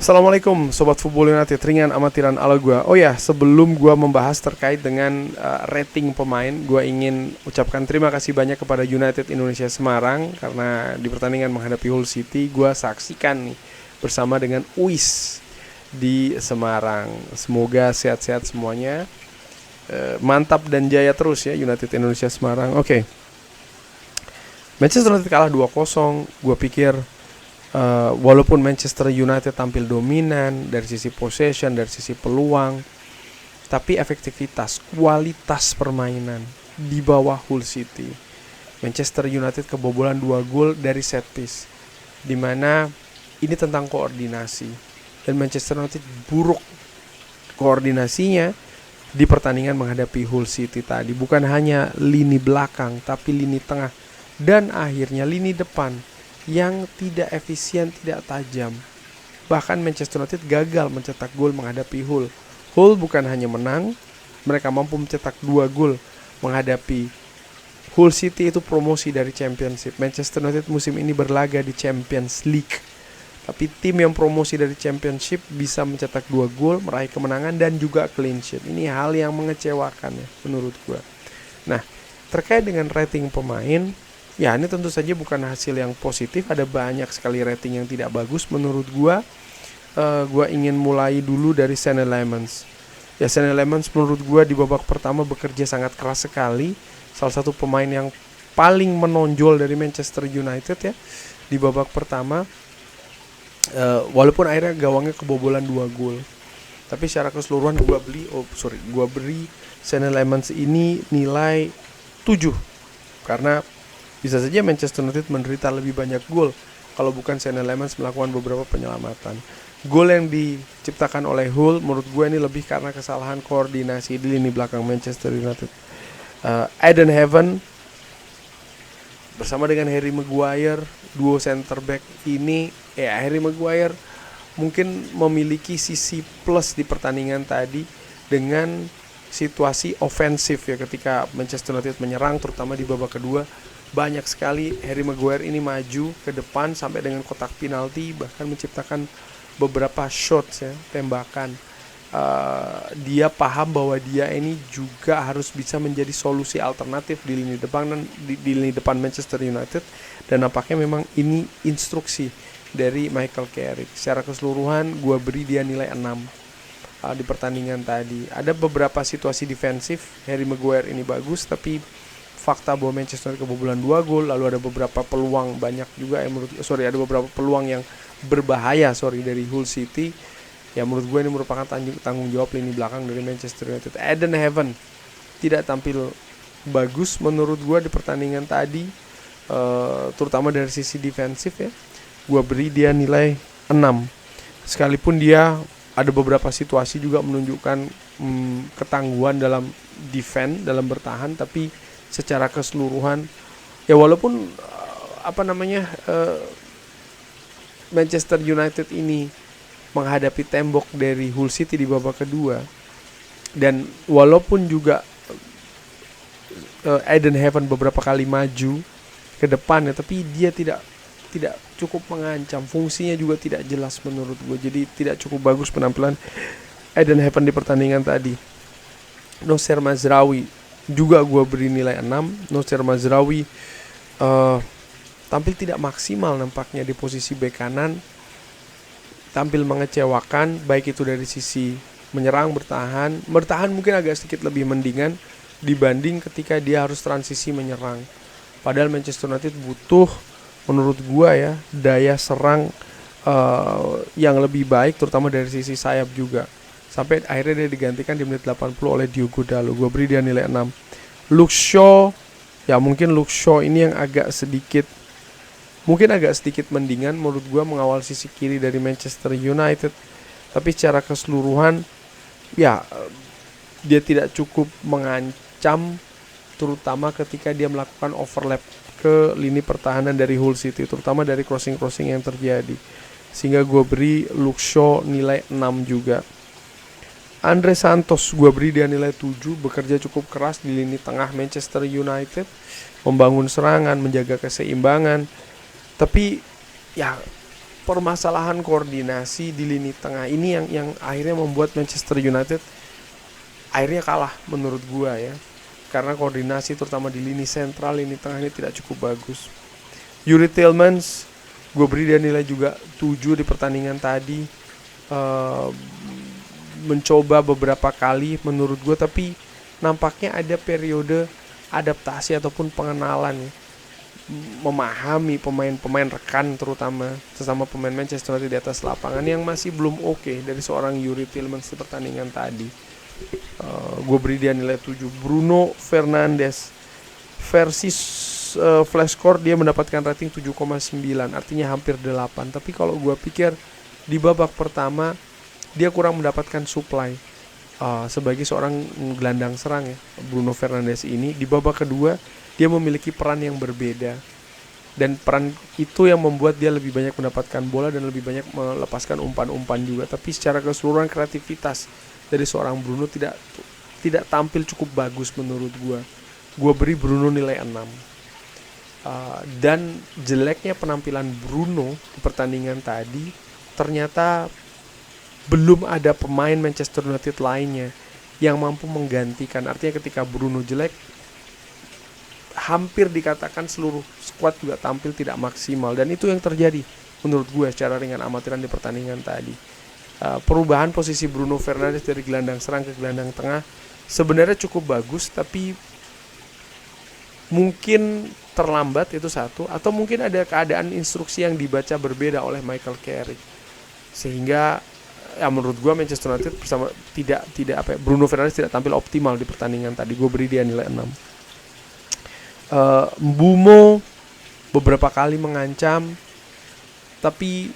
Assalamualaikum Sobat Football United, ringan amatiran ala gua. Oh ya, sebelum gua membahas terkait dengan rating pemain, gua ingin ucapkan terima kasih banyak kepada United Indonesia Semarang. Karena di pertandingan menghadapi Hull City, gua saksikan nih bersama dengan Uis di Semarang. Semoga sehat-sehat semuanya. Mantap dan jaya terus ya United Indonesia Semarang. Oke. Manchester United kalah 2-0. Gua pikir walaupun Manchester United tampil dominan dari sisi possession, dari sisi peluang, tapi efektivitas, kualitas permainan di bawah Hull City. Manchester United kebobolan 2 gol dari set piece, dimana ini tentang koordinasi, dan Manchester United buruk koordinasinya di pertandingan menghadapi Hull City tadi. Bukan hanya lini belakang, tapi lini tengah, dan akhirnya lini depan yang tidak efisien, tidak tajam. Bahkan Manchester United gagal mencetak gol menghadapi Hull. Hull bukan hanya menang, mereka mampu mencetak 2 gol menghadapi Hull City. Itu promosi dari Championship. Manchester United musim ini berlaga di Champions League, tapi tim yang promosi dari Championship bisa mencetak 2 gol, meraih kemenangan dan juga clean sheet. Ini hal yang mengecewakan ya menurut gue. Nah, terkait dengan rating pemain, ya ini tentu saja bukan hasil yang positif. Ada banyak sekali rating yang tidak bagus menurut gua. Gua ingin mulai dulu dari Senne Lammens. Ya, Senne Lammens menurut gua di babak pertama bekerja sangat keras sekali. Salah satu pemain yang paling menonjol dari Manchester United ya di babak pertama. Walaupun akhirnya gawangnya kebobolan 2 gol, tapi secara keseluruhan gua beri Senne Lammens ini nilai 7. Karena bisa saja Manchester United menderita lebih banyak gol kalau bukan Senne Lammens melakukan beberapa penyelamatan. Gol yang diciptakan oleh Hull menurut gue ini lebih karena kesalahan koordinasi di lini belakang Manchester United. Eden Heaven bersama dengan Harry Maguire, duo center back ini, Harry Maguire mungkin memiliki sisi plus di pertandingan tadi dengan situasi ofensif ya, ketika Manchester United menyerang terutama di babak kedua. Banyak sekali Harry Maguire ini maju ke depan sampai dengan kotak penalti, bahkan menciptakan beberapa shots ya, tembakan. Dia paham bahwa dia ini juga harus bisa menjadi solusi alternatif di lini depan dan di lini depan Manchester United, dan nampaknya memang ini instruksi dari Michael Carrick. Secara keseluruhan gue beri dia nilai 6 di pertandingan tadi. Ada beberapa situasi defensif Harry Maguire ini bagus, tapi fakta bahwa Manchester United kebobolan 2 gol, lalu ada beberapa peluang banyak juga ada beberapa peluang yang berbahaya dari Hull City. Ya menurut gue ini merupakan tanggung jawab lini belakang dari Manchester United. Eden Heaven tidak tampil bagus menurut gue di pertandingan tadi, terutama dari sisi defensif ya. Gue beri dia nilai 6. Sekalipun dia ada beberapa situasi juga menunjukkan ketangguhan dalam defend, dalam bertahan, tapi secara keseluruhan ya walaupun Manchester United ini menghadapi tembok dari Hull City di babak kedua, dan walaupun juga Eden Heaven beberapa kali maju ke depan ya, tapi dia tidak cukup mengancam. Fungsinya juga tidak jelas menurut gue. Jadi tidak cukup bagus penampilan Eden Heaven di pertandingan tadi. Noussair Mazraoui juga gue beri nilai 6. Noussair Mazraoui tampil tidak maksimal nampaknya di posisi bek kanan. Tampil mengecewakan, baik itu dari sisi menyerang, bertahan mungkin agak sedikit lebih mendingan dibanding ketika dia harus transisi menyerang. Padahal Manchester United butuh menurut gue ya daya serang yang lebih baik, terutama dari sisi sayap juga. Sampai akhirnya dia digantikan di menit 80 oleh Diogo Dalot. Gue beri dia nilai 6. Luke Shaw, ya mungkin Luke Shaw ini yang agak sedikit mendingan menurut gue mengawal sisi kiri dari Manchester United. Tapi secara keseluruhan ya dia tidak cukup mengancam, terutama ketika dia melakukan overlap ke lini pertahanan dari Hull City, terutama dari crossing yang terjadi. Sehingga gue beri Luke Shaw nilai 6 juga. Andre Santos gue beri dia nilai 7. Bekerja cukup keras di lini tengah Manchester United, membangun serangan, menjaga keseimbangan. Tapi ya permasalahan koordinasi di lini tengah ini yang akhirnya membuat Manchester United akhirnya kalah menurut gua ya. Karena koordinasi terutama di lini sentral, lini tengah ini tidak cukup bagus. Yuri Tillmans, gue beri dia nilai juga 7 di pertandingan tadi. Mencoba beberapa kali menurut gue, tapi nampaknya ada periode adaptasi ataupun pengenalan ya. Memahami pemain-pemain rekan, terutama sesama pemain Manchester United di atas lapangan yang masih belum oke dari seorang Yuri Tillmans di pertandingan tadi. Gue beri dia nilai 7. Bruno Fernandes versi flash score dia mendapatkan rating 7,9, artinya hampir 8. Tapi kalau gue pikir di babak pertama dia kurang mendapatkan supply sebagai seorang gelandang serang ya. Bruno Fernandes ini di babak kedua dia memiliki peran yang berbeda, dan peran itu yang membuat dia lebih banyak mendapatkan bola dan lebih banyak melepaskan umpan-umpan juga. Tapi secara keseluruhan kreativitas dari seorang Bruno tidak tampil cukup bagus menurut gue. Gue beri Bruno nilai 6. Dan jeleknya penampilan Bruno di pertandingan tadi, ternyata belum ada pemain Manchester United lainnya yang mampu menggantikan. Artinya ketika Bruno jelek, hampir dikatakan seluruh skuad juga tampil tidak maksimal. Dan itu yang terjadi menurut gue secara ringan amatiran di pertandingan tadi. Perubahan posisi Bruno Fernandes dari gelandang serang ke gelandang tengah sebenarnya cukup bagus, tapi mungkin terlambat, itu satu, atau mungkin ada keadaan instruksi yang dibaca berbeda oleh Michael Carrick, sehingga ya menurut gue Manchester United bersama Bruno Fernandes tidak tampil optimal di pertandingan tadi. Gue beri dia nilai 6. Mbeumo beberapa kali mengancam, tapi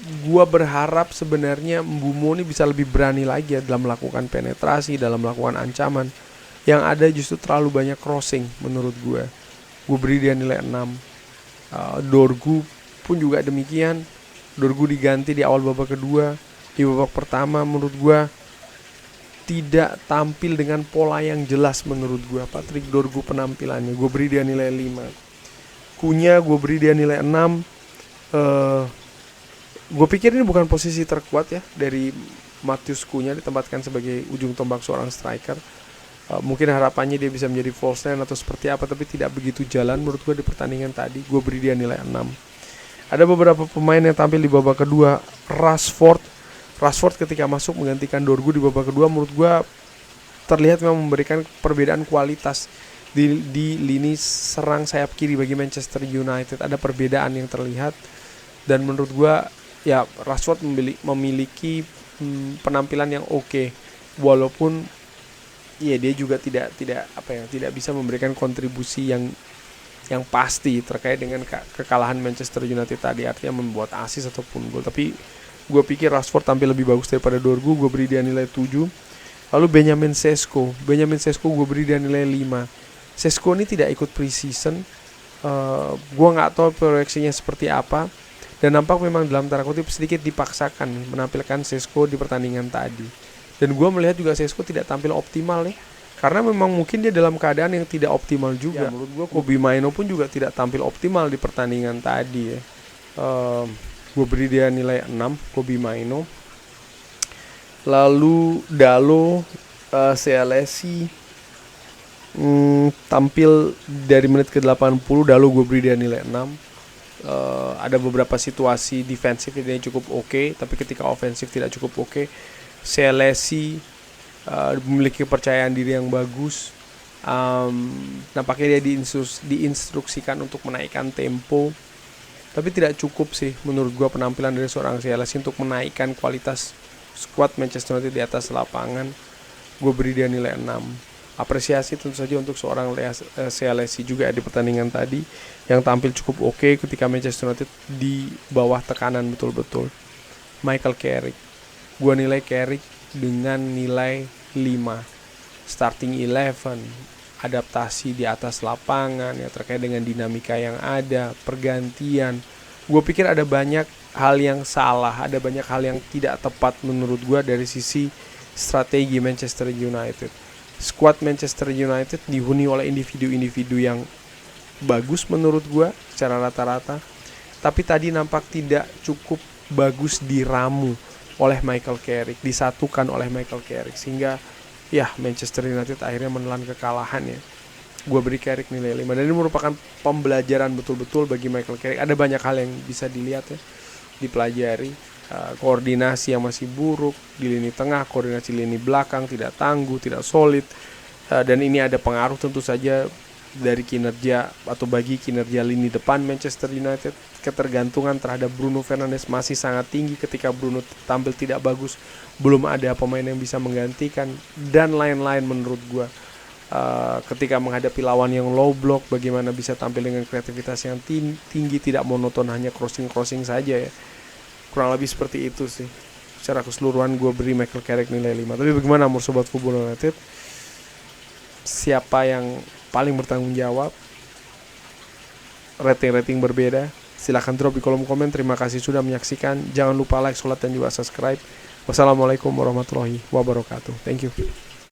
gue berharap sebenarnya Mbeumo ini bisa lebih berani lagi ya dalam melakukan penetrasi, dalam melakukan ancaman. Yang ada justru terlalu banyak crossing menurut gue. Gue beri dia nilai 6. Dorgu pun juga demikian. Dorgu diganti di awal babak kedua. Di babak pertama menurut gue tidak tampil dengan pola yang jelas menurut gue. Patrick Dorgu penampilannya, gue beri dia nilai 5. Kunya gue beri dia nilai 6. Gue pikir ini bukan posisi terkuat ya dari Matheus Kunya, ditempatkan sebagai ujung tombak seorang striker. Mungkin harapannya dia bisa menjadi false nine atau seperti apa, tapi tidak begitu jalan menurut gue di pertandingan tadi. Gue beri dia nilai 6. Ada beberapa pemain yang tampil di babak kedua. Rashford ketika masuk menggantikan Dorgu di babak kedua, menurut gue terlihat memang memberikan perbedaan kualitas di lini serang sayap kiri bagi Manchester United. Ada perbedaan yang terlihat, dan menurut gue ya Rashford memiliki penampilan yang oke, walaupun ya dia juga tidak bisa memberikan kontribusi yang pasti terkait dengan kekalahan Manchester United tadi, artinya membuat assist ataupun gol. Tapi gue pikir Rashford tampil lebih bagus daripada Dorgu. Gue beri dia nilai 7. Lalu Benjamin Sesko gue beri dia nilai 5. Sesko ini tidak ikut pre-season. Gue nggak tahu proyeksinya seperti apa, dan nampak memang dalam tanda kutip sedikit dipaksakan menampilkan Sesko di pertandingan tadi. Dan gue melihat juga Sesko tidak tampil optimal nih, karena memang mungkin dia dalam keadaan yang tidak optimal juga. Ya, menurut gue Kobbie Mainoo pun juga tidak tampil optimal di pertandingan tadi ya. Gue beri dia nilai 6, Kobbie Mainoo. Lalu Dalo Sealesi tampil dari menit ke 80. Dalo gue beri dia nilai 6. Ada beberapa situasi defensif ini cukup oke, tapi ketika ofensif tidak cukup oke. Sealesi memiliki kepercayaan diri yang bagus. Nampaknya dia diinstruksikan untuk menaikkan tempo, tapi tidak cukup sih menurut gue penampilan dari seorang Sealesi untuk menaikkan kualitas skuad Manchester United di atas lapangan. Gue beri dia nilai 6. Apresiasi tentu saja untuk seorang Sealesi juga di pertandingan tadi, yang tampil cukup oke ketika Manchester United di bawah tekanan betul-betul. Michael Carrick, gue nilai Carrick dengan nilai 5. Starting 11, adaptasi di atas lapangan ya, terkait dengan dinamika yang ada, pergantian. Gue pikir ada banyak hal yang salah, ada banyak hal yang tidak tepat menurut gue dari sisi strategi Manchester United. Skuad Manchester United dihuni oleh individu-individu yang bagus menurut gue secara rata-rata, tapi tadi nampak tidak cukup bagus diramu oleh Michael Carrick, disatukan oleh Michael Carrick, sehingga ya Manchester United akhirnya menelan kekalahan ya. Gue beri Carrick nilai 5, dan ini merupakan pembelajaran betul-betul bagi Michael Carrick. Ada banyak hal yang bisa dilihat ya, dipelajari. Koordinasi yang masih buruk di lini tengah, koordinasi lini belakang tidak tangguh, tidak solid, dan ini ada pengaruh tentu saja dari kinerja atau bagi kinerja lini depan Manchester United. Ketergantungan terhadap Bruno Fernandes masih sangat tinggi. Ketika Bruno tampil tidak bagus, belum ada pemain yang bisa menggantikan, dan lain-lain menurut gue. Ketika menghadapi lawan yang low block, bagaimana bisa tampil dengan kreativitas yang tinggi, tidak monoton hanya crossing saja ya. Kurang lebih seperti itu sih. Secara keseluruhan gue beri Michael Carrick nilai 5. Tapi bagaimana menurut Sobat Football United? Siapa yang paling bertanggung jawab? Rating-rating berbeda. Silahkan drop di kolom komen. Terima kasih sudah menyaksikan. Jangan lupa like, share, dan juga subscribe. Wassalamualaikum warahmatullahi wabarakatuh. Thank you.